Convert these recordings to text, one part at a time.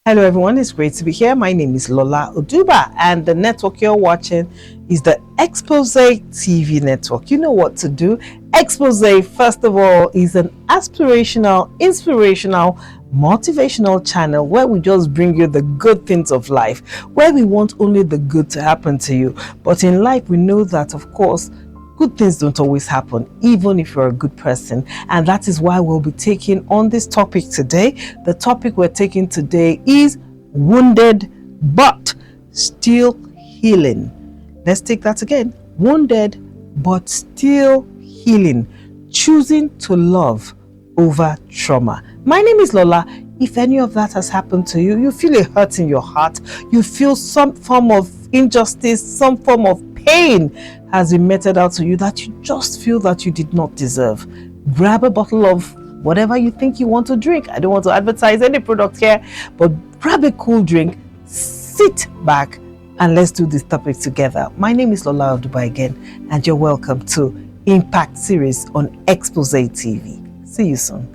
Hello everyone, it's great to be here. My name is Lola Oduba and the network you're watching is the Expose TV network. You know what to do. Expose, first of all, is an aspirational, inspirational, motivational channel where we just bring you the good things of life, where we want only the good to happen to you. But in life, we know that, of course, good things don't always happen, even if you're a good person. And that is why we'll be taking on this topic today. The topic we're taking today is wounded but still healing. Let's take that again. Wounded but still healing. Choosing to love over trauma. My name is Lola. If any of that has happened to you, you feel a hurt in your heart, you feel some form of injustice, some form of pain has been meted out to you that you just feel that you did not deserve, grab a bottle of whatever you think you want to drink. I don't want to advertise any product here, but grab a cool drink, sit back, and let's do this topic together. My name is Lola Oduba again, and you're welcome to Impact Series on Expose TV. See you soon.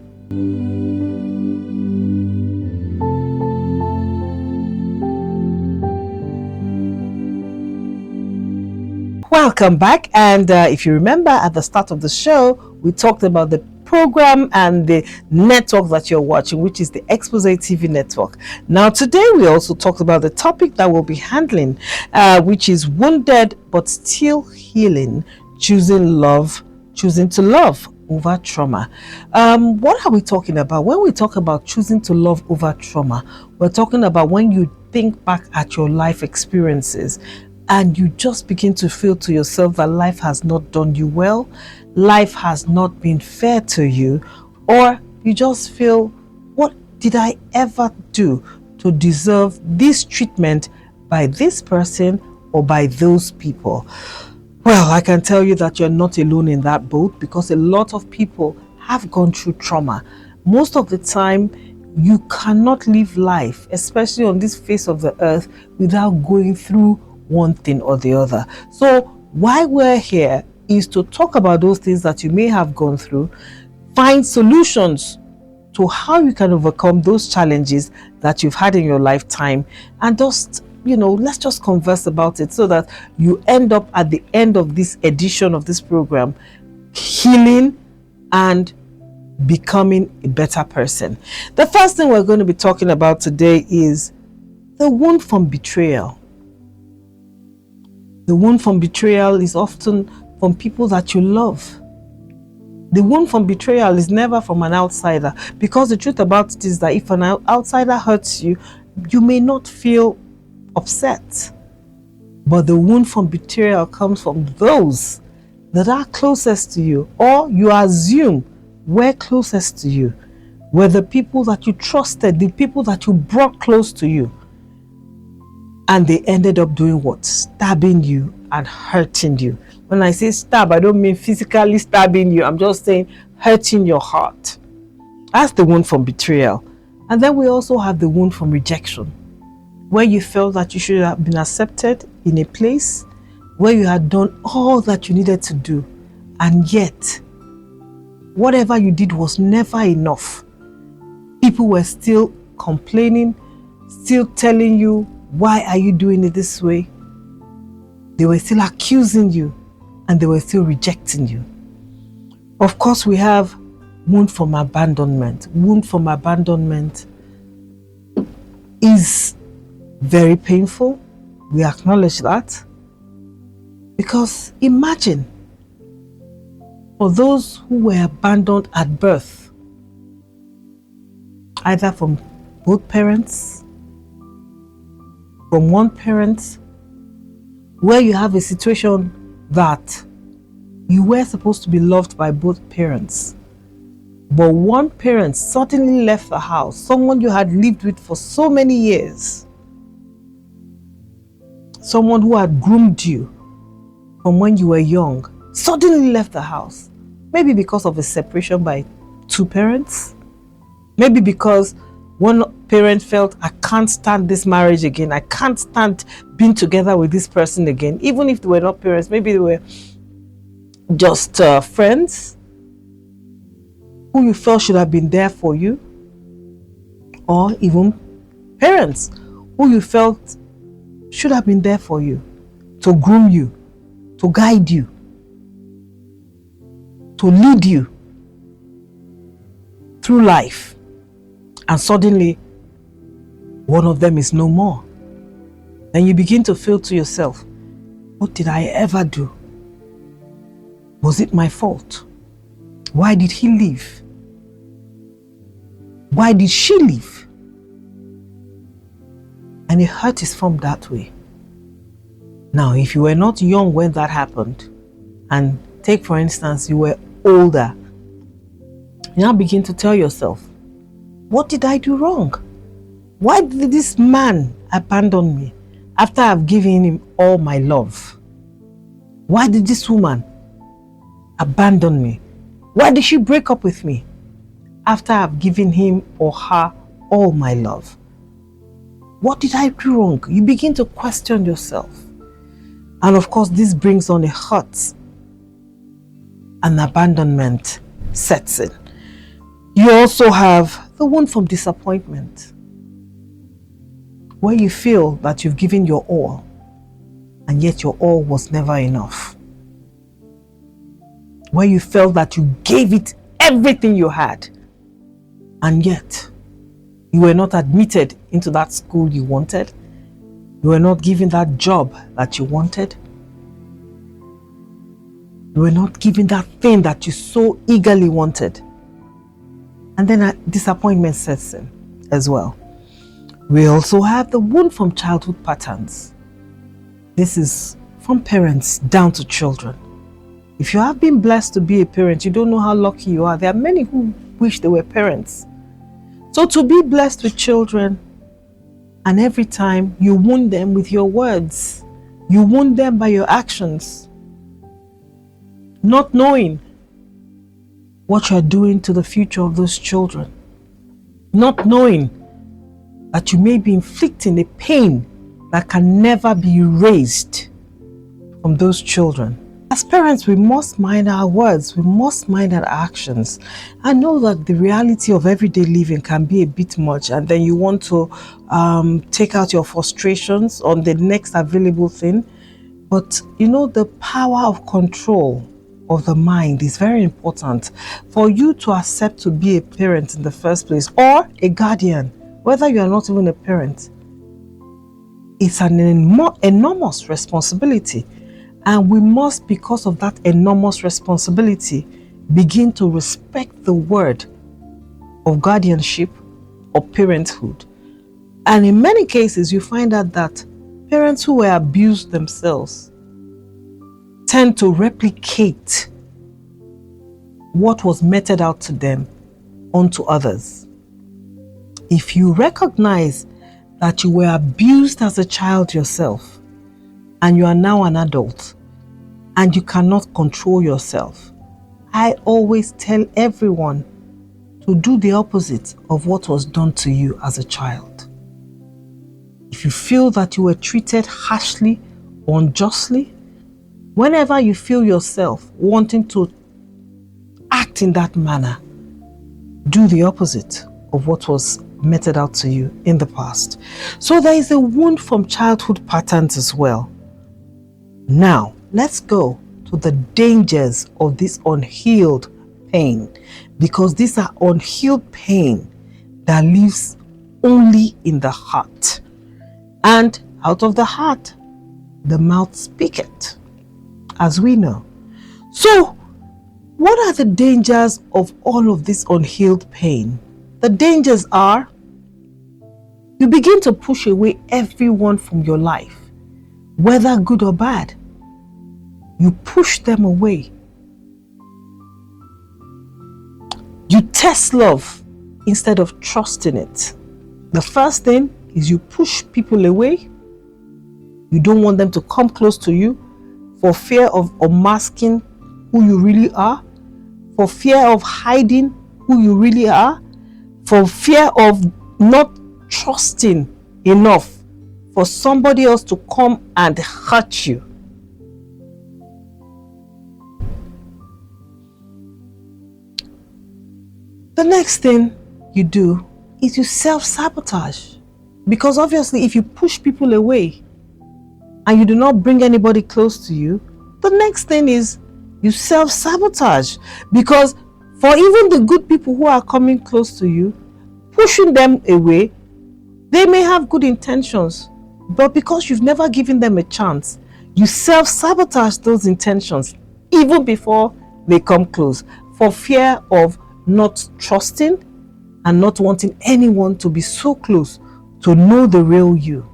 Welcome back, and if you remember at the start of the show, we talked about the program and the network that you're watching, which is the Expose TV network. Now today we also talked about the topic that we'll be handling, which is wounded but still healing, choosing to love over trauma. What are we talking about? When we talk about choosing to love over trauma, we're talking about when you think back at your life experiences and you just begin to feel to yourself that life has not done you well, life has not been fair to you, or you just feel, what did I ever do to deserve this treatment by this person or by those people? Well, I can tell you that you're not alone in that boat, because a lot of people have gone through trauma. Most of the time, you cannot live life, especially on this face of the earth, without going through one thing or the other. So why we're here is to talk about those things that you may have gone through, find solutions to how you can overcome those challenges that you've had in your lifetime, and just, let's just converse about it so that you end up at the end of this edition of this program healing and becoming a better person. The first thing we're going to be talking about today is the wound from betrayal. The wound from betrayal is often from people that you love. The wound from betrayal is never from an outsider, because the truth about it is that if an outsider hurts you, you may not feel upset. But the wound from betrayal comes from those that are closest to you, or you assume were closest to you, were the people that you trusted, the people that you brought close to you. And they ended up doing what? Stabbing you and hurting you. When I say stab, I don't mean physically stabbing you. I'm just saying hurting your heart. That's the wound from betrayal. And then we also have the wound from rejection, where you felt that you should have been accepted in a place where you had done all that you needed to do. And yet, whatever you did was never enough. People were still complaining, still telling you, why are you doing it this way? They were still accusing you, and they were still rejecting you. Of course, we have wound from abandonment. Wound from abandonment is very painful. We acknowledge that. Because imagine, for those who were abandoned at birth, either from both parents, from one parent, where you have a situation that you were supposed to be loved by both parents, but one parent suddenly left the house, someone you had lived with for so many years, someone who had groomed you from when you were young, suddenly left the house. Maybe because of a separation by two parents, maybe because one parent felt, I can't stand this marriage again. I can't stand being together with this person again. Even if they were not parents, maybe they were just friends who you felt should have been there for you, or even Parents who you felt should have been there for you, to groom you, to guide you, to lead you through life, and suddenly one of them is no more. Then you begin to feel to yourself, what did I ever do? Was it my fault? Why did he leave? Why did she leave? And a hurt is formed that way. Now, if you were not young when that happened, and take for instance, you were older, you now begin to tell yourself, what did I do wrong? Why did this man abandon me after I've given him all my love? Why did this woman abandon me? Why did she break up with me after I've given him or her all my love? What did I do wrong? You begin to question yourself. And of course, this brings on a hurt, and abandonment sets in. You also have the wound from disappointment, where you feel that you've given your all, and yet your all was never enough. Where you felt that you gave it everything you had, and yet you were not admitted into that school you wanted. You were not given that job that you wanted. You were not given that thing that you so eagerly wanted. And then a disappointment sets in as well. We also have the wound from childhood patterns. This is from parents down to children. If you have been blessed to be a parent, you don't know how lucky you are. There are many who wish they were parents. So to be blessed with children, and every time you wound them with your words, you wound them by your actions, not knowing what you're doing to the future of those children, not knowing that you may be inflicting a pain that can never be erased from those children. As parents, we must mind our words, we must mind our actions. I know that the reality of everyday living can be a bit much, and then you want to take out your frustrations on the next available thing. But you know, the power of control of the mind is very important for you to accept to be a parent in the first place, or a guardian, whether you are not even a parent. It's an enormous responsibility. And we must, because of that enormous responsibility, begin to respect the word of guardianship or parenthood. And in many cases, you find out that parents who were abused themselves tend to replicate what was meted out to them onto others. If you recognize that you were abused as a child yourself, and you are now an adult, and you cannot control yourself, I always tell everyone to do the opposite of what was done to you as a child. If you feel that you were treated harshly or unjustly, whenever you feel yourself wanting to act in that manner, do the opposite of what was meted out to you in the past. So there is a wound from childhood patterns as well. Now, let's go to the dangers of this unhealed pain, because these are unhealed pain that lives only in the heart. And out of the heart, the mouth speaketh, as we know. So, what are the dangers of all of this unhealed pain? The dangers are, you begin to push away everyone from your life, whether good or bad. You push them away. You test love instead of trusting it. The first thing is you push people away. You don't want them to come close to you for fear of unmasking who you really are, for fear of hiding who you really are, for fear of not trusting enough for somebody else to come and hurt you. The next thing you do is you self-sabotage. Because obviously, if you push people away and you do not bring anybody close to you, the next thing is you self-sabotage. Because for even the good people who are coming close to you, pushing them away, they may have good intentions, but because you've never given them a chance, you self-sabotage those intentions even before they come close, for fear of not trusting and not wanting anyone to be so close to know the real you.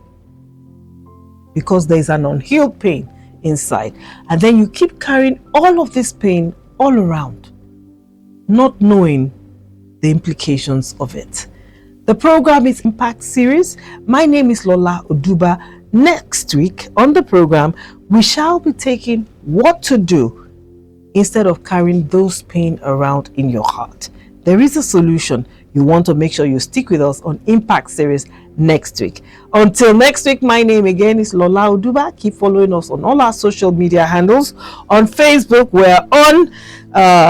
Because there is an unhealed pain inside. And then you keep carrying all of this pain all around, not knowing the implications of it. The program is Impact Series. My name is Lola Oduba. Next week on the program, we shall be taking what to do instead of carrying those pain around in your heart. There is a solution. You want to make sure you stick with us on Impact Series next week. Until next week, my name again is Lola Oduba. Keep following us on all our social media handles. On Facebook, we're on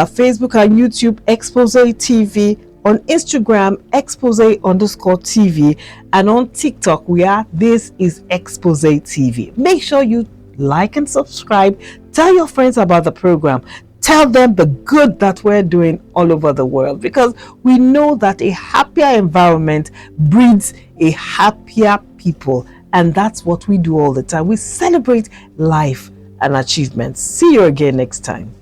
Facebook and YouTube, Expose TV. On Instagram, expose_TV. And on TikTok, we are This is Expose TV. Make sure you like and subscribe. Tell your friends about the program. Tell them the good that we're doing all over the world, because we know that a happier environment breeds a happier people. And that's what we do all the time. We celebrate life and achievements. See you again next time.